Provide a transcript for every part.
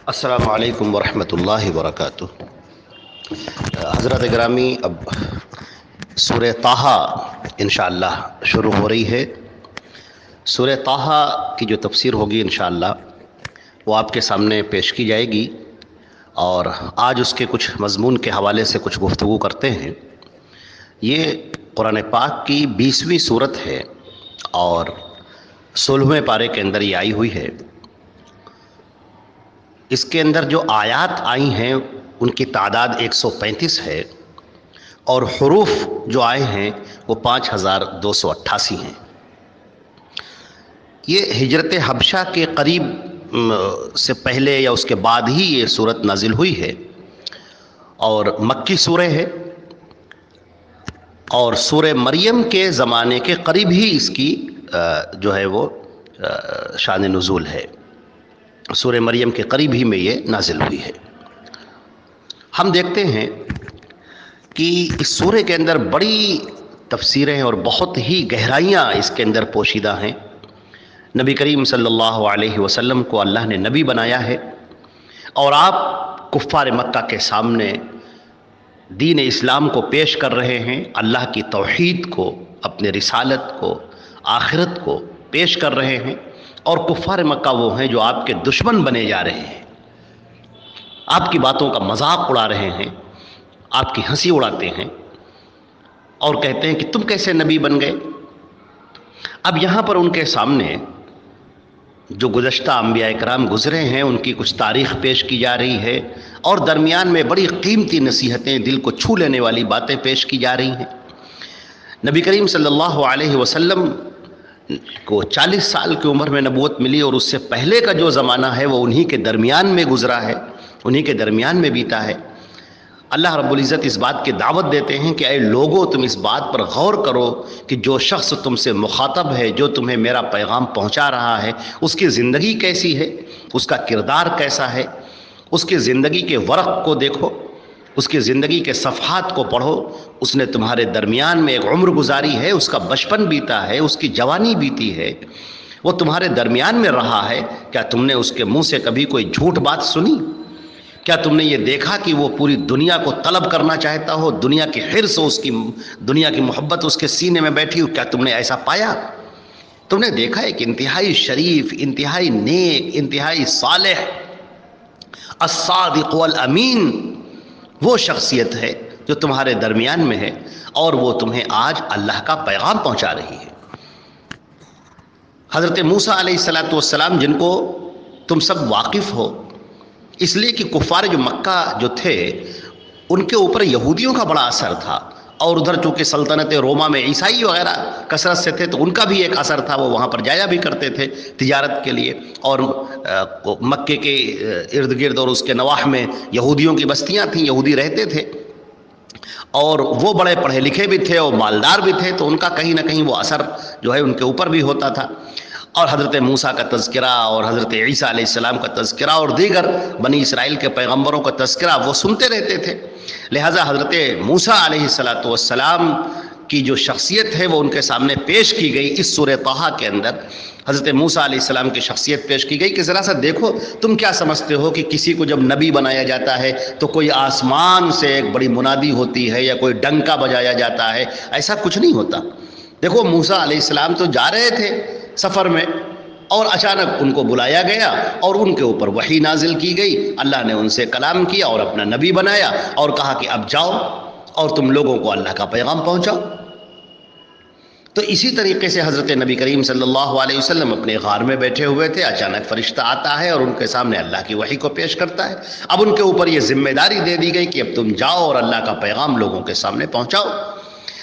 السلام علیکم ورحمۃ اللہ وبرکاتہ۔ حضرت گرامی، اب سورہ طٰہٰ انشاءاللہ شروع ہو رہی ہے۔ سورہ طٰہٰ کی جو تفسیر ہوگی انشاءاللہ وہ آپ کے سامنے پیش کی جائے گی، اور آج اس کے کچھ مضمون کے حوالے سے کچھ گفتگو کرتے ہیں۔ یہ قرآن پاک کی 20ویں سورت ہے اور 16ویں پارے کے اندر یہ آئی ہوئی ہے۔ اس کے اندر جو آیات آئی ہیں ان کی تعداد 135 ہے، اور حروف جو آئے ہیں وہ 5288 ہیں۔ یہ ہجرت حبشہ کے قریب سے پہلے یا اس کے بعد ہی یہ سورت نازل ہوئی ہے، اور مکی سورہ ہے، اور سورہ مریم کے زمانے کے قریب ہی اس کی جو ہے وہ شان نزول ہے۔ سورہ مریم کے قریب ہی میں یہ نازل ہوئی ہے۔ ہم دیکھتے ہیں کہ اس سورہ کے اندر بڑی تفسیریں اور بہت ہی گہرائیاں اس کے اندر پوشیدہ ہیں۔ نبی کریم صلی اللہ علیہ وسلم کو اللہ نے نبی بنایا ہے، اور آپ کفار مکہ کے سامنے دین اسلام کو پیش کر رہے ہیں، اللہ کی توحید کو، اپنے رسالت کو، آخرت کو پیش کر رہے ہیں، اور کفار مکہ وہ ہیں جو آپ کے دشمن بنے جا رہے ہیں، آپ کی باتوں کا مذاق اڑا رہے ہیں، آپ کی ہنسی اڑاتے ہیں، اور کہتے ہیں کہ تم کیسے نبی بن گئے۔ اب یہاں پر ان کے سامنے جو گزشتہ انبیاء کرام گزرے ہیں ان کی کچھ تاریخ پیش کی جا رہی ہے، اور درمیان میں بڑی قیمتی نصیحتیں، دل کو چھو لینے والی باتیں پیش کی جا رہی ہیں۔ نبی کریم صلی اللہ علیہ وسلم کو 40 سال کی عمر میں نبوت ملی، اور اس سے پہلے کا جو زمانہ ہے وہ انہی کے درمیان میں گزرا ہے، انہی کے درمیان میں بیتا ہے۔ اللہ رب العزت اس بات کی دعوت دیتے ہیں کہ اے لوگو، تم اس بات پر غور کرو کہ جو شخص تم سے مخاطب ہے، جو تمہیں میرا پیغام پہنچا رہا ہے، اس کی زندگی کیسی ہے، اس کا کردار کیسا ہے، اس کی زندگی کے ورق کو دیکھو، اس کی زندگی کے صفحات کو پڑھو۔ اس نے تمہارے درمیان میں ایک عمر گزاری ہے، اس کا بچپن بیتا ہے، اس کی جوانی بیتی ہے، وہ تمہارے درمیان میں رہا ہے۔ کیا تم نے اس کے منہ سے کبھی کوئی جھوٹ بات سنی؟ کیا تم نے یہ دیکھا کہ وہ پوری دنیا کو طلب کرنا چاہتا ہو، دنیا کی حرص ہو، اس کی دنیا کی محبت اس کے سینے میں بیٹھی ہو؟ کیا تم نے ایسا پایا؟ تم نے دیکھا ایک انتہائی شریف، انتہائی نیک، انتہائی صالح، الصادق والامین وہ شخصیت ہے جو تمہارے درمیان میں ہے، اور وہ تمہیں آج اللہ کا پیغام پہنچا رہی ہے۔ حضرت موسیٰ علیہ السلام جن کو تم سب واقف ہو، اس لیے کہ کفار جو مکہ جو تھے ان کے اوپر یہودیوں کا بڑا اثر تھا، اور ادھر چونکہ سلطنت روما میں عیسائی وغیرہ کثرت سے تھے تو ان کا بھی ایک اثر تھا، وہ وہاں پر جایا بھی کرتے تھے تجارت کے لیے، اور مکے کے ارد گرد اور اس کے نواح میں یہودیوں کی بستیاں تھیں، یہودی رہتے تھے، اور وہ بڑے پڑھے لکھے بھی تھے اور مالدار بھی تھے، تو ان کا کہیں نہ کہیں وہ اثر جو ہے ان کے اوپر بھی ہوتا تھا۔ اور حضرت موسیٰ کا تذکرہ اور حضرت عیسیٰ علیہ السلام کا تذکرہ اور دیگر بنی اسرائیل کے پیغمبروں کا تذکرہ وہ سنتے رہتے تھے، لہٰذا حضرت موسیٰ علیہ السلام کی جو شخصیت ہے وہ ان کے سامنے پیش کی گئی۔ اس سورہ طٰہٰ کے اندر حضرت موسیٰ علیہ السلام کی شخصیت پیش کی گئی کہ ذرا سا دیکھو، تم کیا سمجھتے ہو کہ کسی کو جب نبی بنایا جاتا ہے تو کوئی آسمان سے ایک بڑی منادی ہوتی ہے یا کوئی ڈنکا بجایا جاتا ہے؟ ایسا کچھ نہیں ہوتا۔ دیکھو موسیٰ علیہ السلام تو جا رہے تھے سفر میں، اور اچانک ان کو بلایا گیا اور ان کے اوپر وحی نازل کی گئی، اللہ نے ان سے کلام کیا اور اپنا نبی بنایا، اور کہا کہ اب جاؤ اور تم لوگوں کو اللہ کا پیغام پہنچاؤ۔ تو اسی طریقے سے حضرت نبی کریم صلی اللہ علیہ وسلم اپنے غار میں بیٹھے ہوئے تھے، اچانک فرشتہ آتا ہے اور ان کے سامنے اللہ کی وحی کو پیش کرتا ہے۔ اب ان کے اوپر یہ ذمہ داری دے دی گئی کہ اب تم جاؤ اور اللہ کا پیغام لوگوں کے سامنے پہنچاؤ۔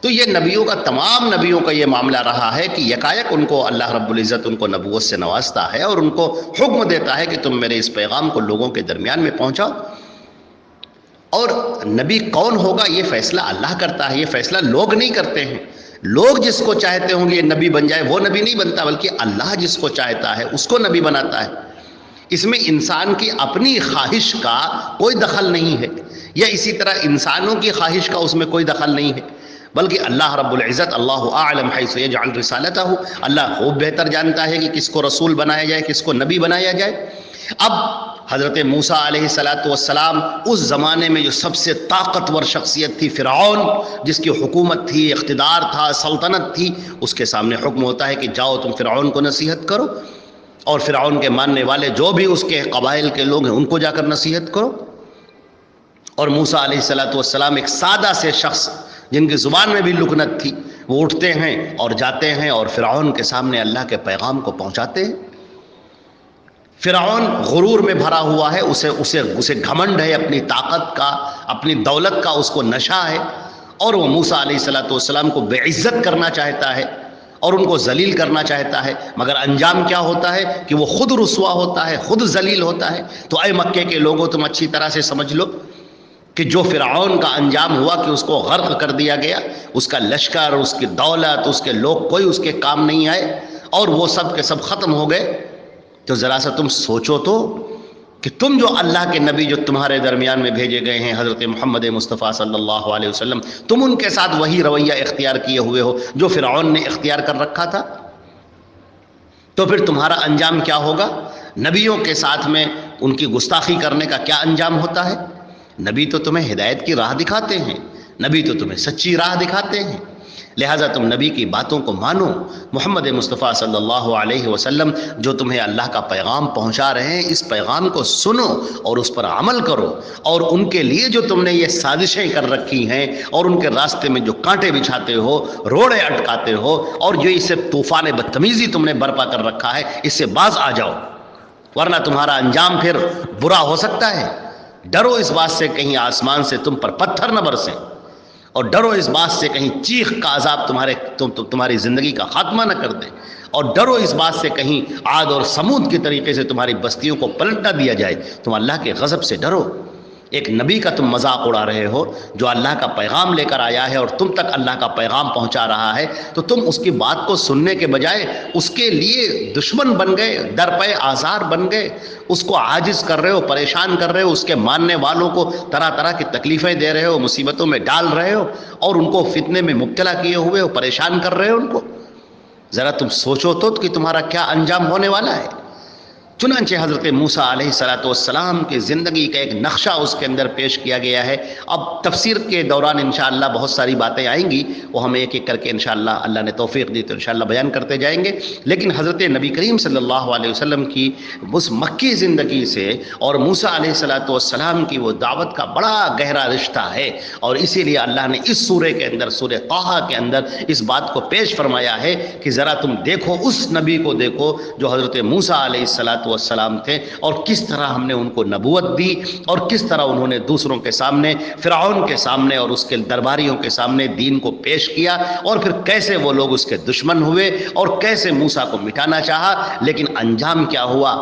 تو یہ نبیوں کا، تمام نبیوں کا یہ معاملہ رہا ہے کہ یکایک ان کو اللہ رب العزت ان کو نبوت سے نوازتا ہے اور ان کو حکم دیتا ہے کہ تم میرے اس پیغام کو لوگوں کے درمیان میں پہنچاؤ۔ اور نبی کون ہوگا یہ فیصلہ اللہ کرتا ہے، یہ فیصلہ لوگ نہیں کرتے ہیں۔ لوگ جس کو چاہتے ہوں گے یہ نبی بن جائے، وہ نبی نہیں بنتا، بلکہ اللہ جس کو چاہتا ہے اس کو نبی بناتا ہے۔ اس میں انسان کی اپنی خواہش کا کوئی دخل نہیں ہے، یا اسی طرح انسانوں کی خواہش کا اس میں کوئی دخل نہیں ہے، بلکہ اللہ رب العزت اللہ اعلم حیث یجعل رسالتہ، اللہ خوب بہتر جانتا ہے کہ کس کو رسول بنایا جائے، کس کو نبی بنایا جائے۔ اب حضرت موسیٰ علیہ السلام اس زمانے میں جو سب سے طاقتور شخصیت تھی، فرعون، جس کی حکومت تھی، اقتدار تھا، سلطنت تھی، اس کے سامنے حکم ہوتا ہے کہ جاؤ تم فرعون کو نصیحت کرو، اور فرعون کے ماننے والے جو بھی اس کے قبائل کے لوگ ہیں ان کو جا کر نصیحت کرو۔ اور موسیٰ علیہ السلام ایک سادہ سے شخص جن کی زبان میں بھی لکنت تھی، وہ اٹھتے ہیں اور جاتے ہیں اور فرعون کے سامنے اللہ کے پیغام کو پہنچاتے ہیں۔ فرعون غرور میں بھرا ہوا ہے، اسے گھمنڈ ہے اپنی طاقت کا، اپنی دولت کا، اس کو نشہ ہے، اور وہ موسیٰ علیہ السلام کو بے عزت کرنا چاہتا ہے اور ان کو ذلیل کرنا چاہتا ہے، مگر انجام کیا ہوتا ہے کہ وہ خود رسوا ہوتا ہے، خود ذلیل ہوتا ہے۔ تو اے مکے کے لوگوں، تم اچھی طرح سے سمجھ لو کہ جو فرعون کا انجام ہوا کہ اس کو غرق کر دیا گیا، اس کا لشکر، اس کی دولت، اس کے لوگ، کوئی اس کے کام نہیں آئے اور وہ سب کے سب ختم ہو گئے۔ تو ذرا سا تم سوچو تو کہ تم جو اللہ کے نبی جو تمہارے درمیان میں بھیجے گئے ہیں، حضرت محمد مصطفیٰ صلی اللہ علیہ وسلم، تم ان کے ساتھ وہی رویہ اختیار کیے ہوئے ہو جو فرعون نے اختیار کر رکھا تھا، تو پھر تمہارا انجام کیا ہوگا؟ نبیوں کے ساتھ میں ان کی گستاخی کرنے کا کیا انجام ہوتا ہے؟ نبی تو تمہیں ہدایت کی راہ دکھاتے ہیں، نبی تو تمہیں سچی راہ دکھاتے ہیں، لہٰذا تم نبی کی باتوں کو مانو۔ محمد مصطفیٰ صلی اللہ علیہ وسلم جو تمہیں اللہ کا پیغام پہنچا رہے ہیں، اس پیغام کو سنو اور اس پر عمل کرو، اور ان کے لیے جو تم نے یہ سازشیں کر رکھی ہیں اور ان کے راستے میں جو کانٹے بچھاتے ہو، روڑے اٹکاتے ہو، اور جو اسے طوفان بدتمیزی تم نے برپا کر رکھا ہے، اس سے باز آ جاؤ، ورنہ تمہارا انجام پھر برا ہو سکتا ہے۔ ڈرو اس بات سے کہیں آسمان سے تم پر پتھر نہ برسیں، اور ڈرو اس بات سے کہیں چیخ کا عذاب تمہاری زندگی کا خاتمہ نہ کر دے، اور ڈرو اس بات سے کہیں عاد اور سمود کی طریقے سے تمہاری بستیوں کو پلٹ نہ دیا جائے۔ تم اللہ کے غضب سے ڈرو۔ ایک نبی کا تم مذاق اڑا رہے ہو جو اللہ کا پیغام لے کر آیا ہے اور تم تک اللہ کا پیغام پہنچا رہا ہے، تو تم اس کی بات کو سننے کے بجائے اس کے لیے دشمن بن گئے، درپے آزار بن گئے، اس کو عاجز کر رہے ہو، پریشان کر رہے ہو، اس کے ماننے والوں کو طرح طرح کی تکلیفیں دے رہے ہو، مصیبتوں میں ڈال رہے ہو، اور ان کو فتنے میں مبتلا کیے ہوئے ہو، پریشان کر رہے ہو ان کو۔ ذرا تم سوچو تو کہ تمہارا کیا انجام ہونے والا ہے۔ چنانچہ حضرت موسیٰ علیہ السلام کی زندگی کا ایک نقشہ اس کے اندر پیش کیا گیا ہے۔ اب تفسیر کے دوران انشاءاللہ بہت ساری باتیں آئیں گی، وہ ہم ایک ایک کر کے انشاءاللہ اللہ نے توفیق دی تو انشاءاللہ بیان کرتے جائیں گے۔ لیکن حضرت نبی کریم صلی اللہ علیہ وسلم کی اس مکی زندگی سے اور موسیٰ علیہ السلام کی وہ دعوت کا بڑا گہرا رشتہ ہے، اور اسی لیے اللہ نے اس سورہ کے اندر، سورہ طٰہٰ کے اندر اس بات کو پیش فرمایا ہے کہ ذرا تم دیکھو، اس نبی کو دیکھو جو حضرت موسیٰ علیہ السلام تھے، اور کس طرح ہم نے ان کو نبوت دی، اور کس طرح انہوں نے دوسروں کے سامنے، فرعون کے سامنے اور اس کے درباریوں کے سامنے دین کو پیش کیا، اور پھر کیسے وہ لوگ اس کے دشمن ہوئے اور کیسے موسیٰ کو مٹانا چاہا، لیکن انجام کیا ہوا؟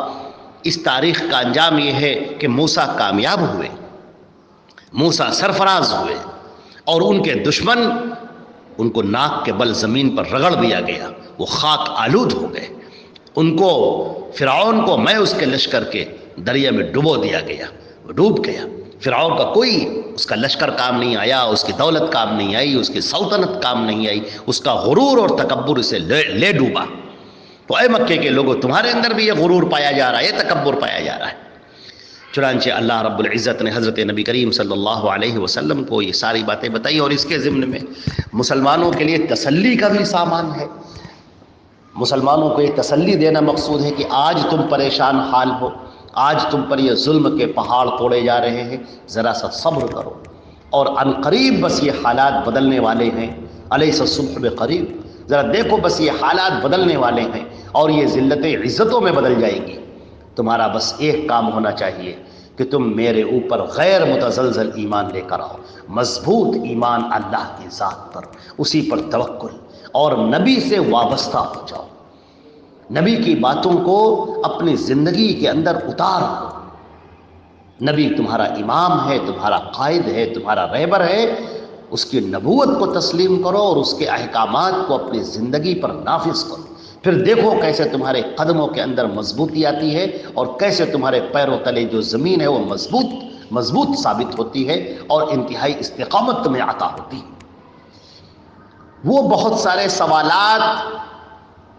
اس تاریخ کا انجام یہ ہے کہ موسیٰ کامیاب ہوئے، موسیٰ سرفراز ہوئے، اور ان کے دشمن، ان کو ناک کے بل زمین پر رگڑ دیا گیا، وہ خاک آلود ہو گئے، ان کو، فرعون کو، میں اس کے لشکر کے دریا میں ڈبو دیا گیا، وہ ڈوب گیا۔ فرعون کا کوئی، اس کا لشکر کام نہیں آیا، اس کی دولت کام نہیں آئی، اس کی سلطنت کام نہیں آئی، اس کا غرور اور تکبر اسے لے ڈوبا۔ تو اے مکے کے لوگوں، تمہارے اندر بھی یہ غرور پایا جا رہا ہے، یہ تکبر پایا جا رہا ہے۔ چنانچہ اللہ رب العزت نے حضرت نبی کریم صلی اللہ علیہ وسلم کو یہ ساری باتیں بتائی، اور اس کے ضمن میں مسلمانوں کے لیے تسلی کا بھی سامان ہے۔ مسلمانوں کو یہ تسلی دینا مقصود ہے کہ آج تم پریشان حال ہو، آج تم پر یہ ظلم کے پہاڑ توڑے جا رہے ہیں، ذرا سا صبر کرو، اور عن قریب بس یہ حالات بدلنے والے ہیں، الیس الصبح بقریب، ذرا دیکھو بس یہ حالات بدلنے والے ہیں، اور یہ ذلتیں عزتوں میں بدل جائیں گی۔ تمہارا بس ایک کام ہونا چاہیے کہ تم میرے اوپر غیر متزلزل ایمان لے کر آؤ، مضبوط ایمان اللہ کی ذات پر، اسی پر توکل، اور نبی سے وابستہ ہو جاؤ، نبی کی باتوں کو اپنی زندگی کے اندر اتارو۔ نبی تمہارا امام ہے، تمہارا قائد ہے، تمہارا رہبر ہے، اس کی نبوت کو تسلیم کرو اور اس کے احکامات کو اپنی زندگی پر نافذ کرو، پھر دیکھو کیسے تمہارے قدموں کے اندر مضبوطی آتی ہے، اور کیسے تمہارے پیروں تلے جو زمین ہے وہ مضبوط ثابت ہوتی ہے، اور انتہائی استقامت تمہیں عطا ہوتی ہے۔ وہ بہت سارے سوالات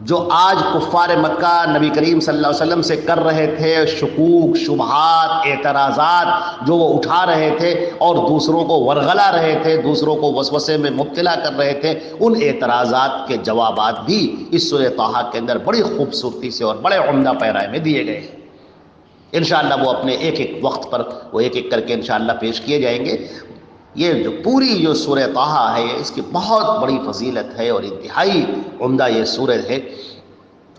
جو آج کفار مکہ نبی کریم صلی اللہ علیہ وسلم سے کر رہے تھے، شکوک، شبہات، اعتراضات جو وہ اٹھا رہے تھے اور دوسروں کو ورغلا رہے تھے، دوسروں کو وسوسے میں مبتلا کر رہے تھے، ان اعتراضات کے جوابات بھی اس سورہ طٰہٰ کے اندر بڑی خوبصورتی سے اور بڑے عمدہ پیرائے میں دیے گئے ہیں۔ انشاءاللہ وہ اپنے ایک ایک وقت پر وہ ایک ایک کر کے انشاءاللہ پیش کیے جائیں گے۔ یہ جو پوری جو سورہ طٰہٰ ہے اس کی بہت بڑی فضیلت ہے اور انتہائی عمدہ یہ سورہ ہے۔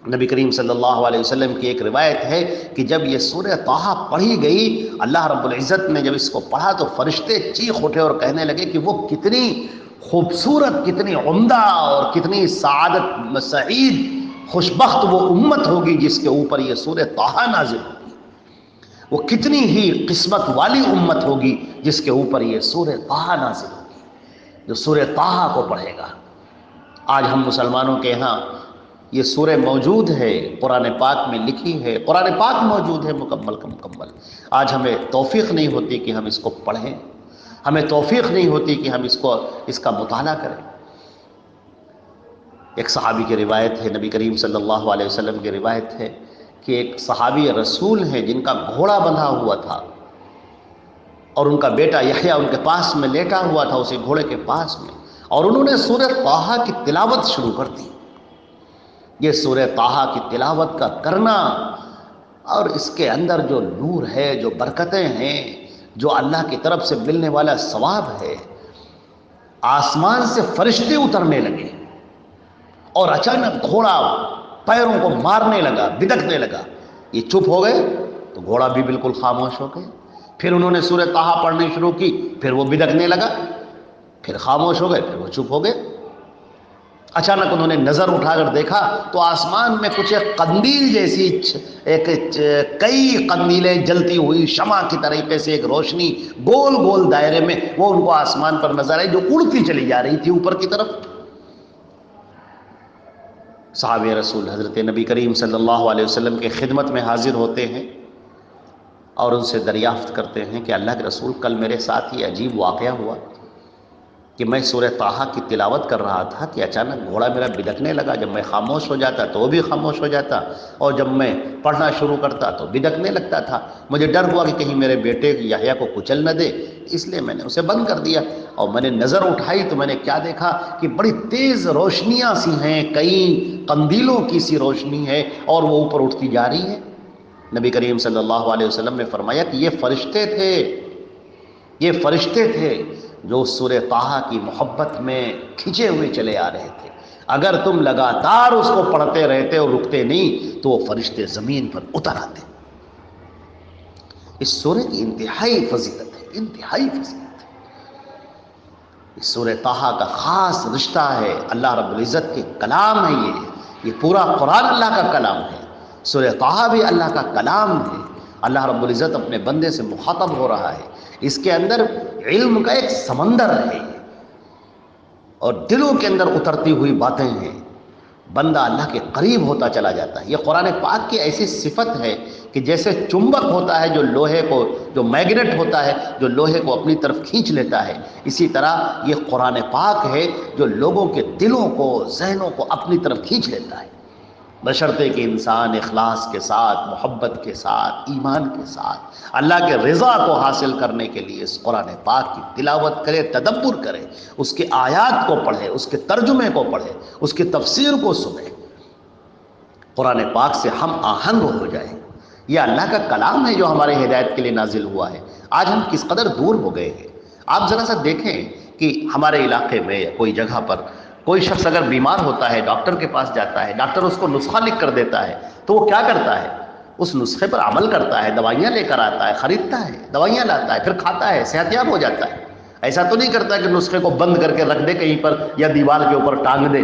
نبی کریم صلی اللہ علیہ وسلم کی ایک روایت ہے کہ جب یہ سورہ طٰہٰ پڑھی گئی، اللہ رب العزت نے جب اس کو پڑھا تو فرشتے چیخ اٹھے اور کہنے لگے کہ وہ کتنی خوبصورت، کتنی عمدہ اور کتنی سعادت، سعید، خوشبخت وہ امت ہوگی جس کے اوپر یہ سورہ طٰہٰ نازل ہوگی، وہ کتنی ہی قسمت والی امت ہوگی جس کے اوپر یہ سورہ طٰہٰ نازل ہوگی، جو سورہ طٰہٰ کو پڑھے گا۔ آج ہم مسلمانوں کے ہاں یہ سورہ موجود ہے، قرآن پاک میں لکھی ہے، قرآن پاک موجود ہے مکمل کا مکمل، آج ہمیں توفیق نہیں ہوتی کہ ہم اس کو پڑھیں، ہمیں توفیق نہیں ہوتی کہ ہم اس کا مطالعہ کریں۔ ایک صحابی کی روایت ہے، نبی کریم صلی اللہ علیہ وسلم کی روایت ہے کہ ایک صحابی رسول ہیں جن کا گھوڑا بندھا ہوا تھا اور ان کا بیٹا یحییٰ ان کے پاس میں لیٹا ہوا تھا، اسی گھوڑے کے پاس میں، اور انہوں نے سورہ طٰہٰ کی تلاوت شروع کر دی۔ یہ سورہ طٰہٰ کی تلاوت کا کرنا اور اس کے اندر جو نور ہے، جو برکتیں ہیں، جو اللہ کی طرف سے ملنے والا ثواب ہے، آسمان سے فرشتے اترنے لگے اور اچانک گھوڑا پیروں کو مارنے لگا، بدکنے لگا، یہ چپ ہو گئے تو گھوڑا بھی بالکل خاموش ہو گئے۔ پھر انہوں نے سورہ طٰہٰ پڑھنی شروع کی، پھر وہ بدکنے لگا، پھر خاموش ہو گئے، پھر وہ چپ ہو گئے۔ اچانک انہوں نے نظر اٹھا کر دیکھا تو آسمان میں کچھ ایک قندیل جیسی کئی قندیلیں جلتی ہوئی شمع کی طریقے سے ایک روشنی گول گول دائرے میں وہ ان کو آسمان پر نظر آئی، جو اڑتی چلی جا رہی تھی اوپر کی طرف۔ صحابہ رسول حضرت نبی کریم صلی اللہ علیہ وسلم کے خدمت میں حاضر ہوتے ہیں اور ان سے دریافت کرتے ہیں کہ اللہ کے رسول، کل میرے ساتھ یہ عجیب واقعہ ہوا کہ میں سورہ طٰہٰ کی تلاوت کر رہا تھا کہ اچانک گھوڑا میرا بدکنے لگا، جب میں خاموش ہو جاتا تو وہ بھی خاموش ہو جاتا، اور جب میں پڑھنا شروع کرتا تو بدکنے لگتا تھا۔ مجھے ڈر ہوا کہ کہیں میرے بیٹے یحییٰ کو کچل نہ دے، اس لیے میں نے اسے بند کر دیا، اور میں نے نظر اٹھائی تو میں نے کیا دیکھا کہ بڑی تیز روشنیاں سی ہیں، کئی قندیلوں کی سی روشنی ہے اور وہ اوپر اٹھتی جا رہی ہے۔ نبی کریم صلی اللہ علیہ وسلم نے فرمایا کہ یہ فرشتے تھے، یہ فرشتے تھے جو سورہ طٰہٰ کی محبت میں کھنچے ہوئے چلے آ رہے تھے۔ اگر تم لگاتار اس کو پڑھتے رہتے اور رکتے نہیں تو وہ فرشتے زمین پر اتر آتے۔ اس سورہ کی انتہائی فضیلت ہے، انتہائی فضیلت ہے۔ اس سورہ طٰہٰ کا خاص رشتہ ہے، اللہ رب العزت کے کلام ہے، یہ پورا قرآن اللہ کا کلام ہے، سورہ طٰہٰ بھی اللہ کا کلام ہے۔ اللہ رب العزت اپنے بندے سے مخاطب ہو رہا ہے، اس کے اندر علم کا ایک سمندر ہے اور دلوں کے اندر اترتی ہوئی باتیں ہیں، بندہ اللہ کے قریب ہوتا چلا جاتا ہے۔ یہ قرآن پاک کی ایسی صفت ہے کہ جیسے چمبک ہوتا ہے جو لوہے کو، جو میگنیٹ ہوتا ہے جو لوہے کو اپنی طرف کھینچ لیتا ہے، اسی طرح یہ قرآن پاک ہے جو لوگوں کے دلوں کو، ذہنوں کو اپنی طرف کھینچ لیتا ہے، بشرطے کہ انسان اخلاص کے ساتھ، محبت کے ساتھ، ایمان کے ساتھ اللہ کے رضا کو حاصل کرنے کے لیے اس قرآن پاک کی تلاوت کرے، تدبر کرے، اس کے آیات کو پڑھے، اس کے ترجمے کو پڑھے، اس کی تفسیر کو سنے، قرآن پاک سے ہم آہنگ ہو جائیں۔ یہ اللہ کا کلام ہے جو ہمارے ہدایت کے لیے نازل ہوا ہے۔ آج ہم کس قدر دور ہو گئے ہیں۔ آپ ذرا سا دیکھیں کہ ہمارے علاقے میں یا کوئی جگہ پر کوئی شخص اگر بیمار ہوتا ہے، ڈاکٹر کے پاس جاتا ہے، ڈاکٹر اس کو نسخہ لکھ کر دیتا ہے تو وہ کیا کرتا ہے؟ اس نسخے پر عمل کرتا ہے، دوائیاں لے کر آتا ہے، خریدتا ہے، دوائیاں لاتا ہے، پھر کھاتا ہے، صحت یاب ہو جاتا ہے۔ ایسا تو نہیں کرتا کہ نسخے کو بند کر کے رکھ دے کہیں پر یا دیوار کے اوپر ٹانگ دے۔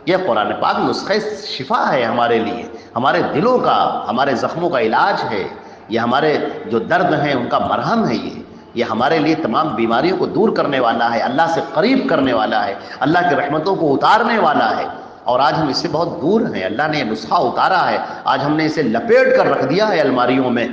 یہ قرآن پاک نسخہ شفا ہے ہمارے لیے، ہمارے دلوں کا، ہمارے زخموں کا علاج ہے، یہ ہمارے جو درد ہیں ان کا مرہم ہے، یہ ہمارے لیے تمام بیماریوں کو دور کرنے والا ہے، اللہ سے قریب کرنے والا ہے، اللہ کی رحمتوں کو اتارنے والا ہے۔ اور آج ہم اس سے بہت دور ہیں۔ اللہ نے یہ نسخہ اتارا ہے، آج ہم نے اسے لپیٹ کر رکھ دیا ہے الماریوں میں،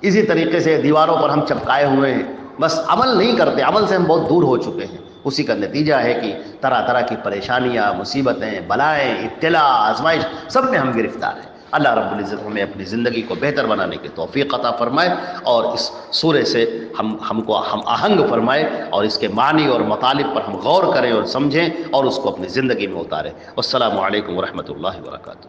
اسی طریقے سے دیواروں پر ہم چپکائے ہوئے ہیں، بس عمل نہیں کرتے، عمل سے ہم بہت دور ہو چکے ہیں۔ اسی کا نتیجہ ہے کہ طرح طرح کی پریشانیاں، مصیبتیں، بلائیں، ابتلا، آزمائش، سب میں ہم گرفتار ہیں۔ اللہ رب العزت ہمیں اپنی زندگی کو بہتر بنانے کی توفیق عطا فرمائے، اور اس سورے سے ہم کو ہم آہنگ فرمائے، اور اس کے معنی اور مطالب پر ہم غور کریں اور سمجھیں، اور اس کو اپنی زندگی میں اتاریں۔ والسلام علیکم ورحمۃ اللہ وبرکاتہ۔